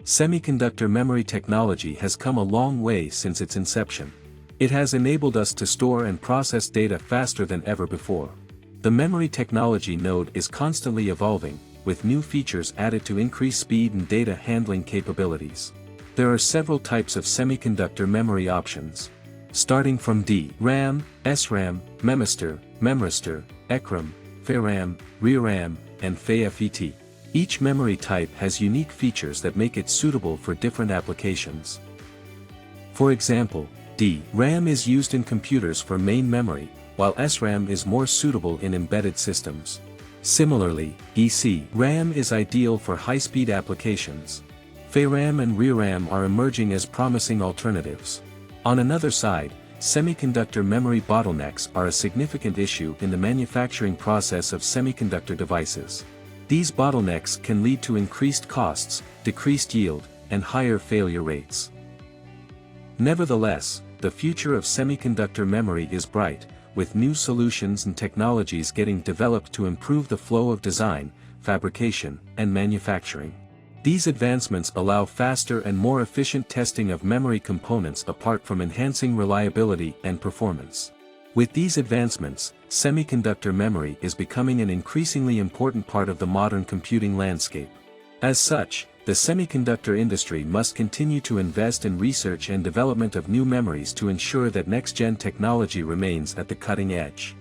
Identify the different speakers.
Speaker 1: Semiconductor memory technology has come a long way since its inception. It has enabled us to store and process data faster than ever before. The memory technology node is constantly evolving, with new features added to increase speed and data handling capabilities. There are several types of semiconductor memory options. Starting from DRAM, SRAM, Memistor, Memristor, ECRAM, FeRAM, ReRAM, and FeFET. Each memory type has unique features that make it suitable for different applications. For example, DRAM is used in computers for main memory, while SRAM is more suitable in embedded systems. Similarly, ECRAM is ideal for high-speed applications. FeRAM and ReRAM are emerging as promising alternatives. On another side, semiconductor memory bottlenecks are a significant issue in the manufacturing process of semiconductor devices. These bottlenecks can lead to increased costs, decreased yield, and higher failure rates. Nevertheless, the future of semiconductor memory is bright, with new solutions and technologies getting developed to improve the flow of design, fabrication, and manufacturing. These advancements allow faster and more efficient testing of memory components apart from enhancing reliability and performance. With these advancements, semiconductor memory is becoming an increasingly important part of the modern computing landscape. As such, the semiconductor industry must continue to invest in research and development of new memories to ensure that next-gen technology remains at the cutting edge.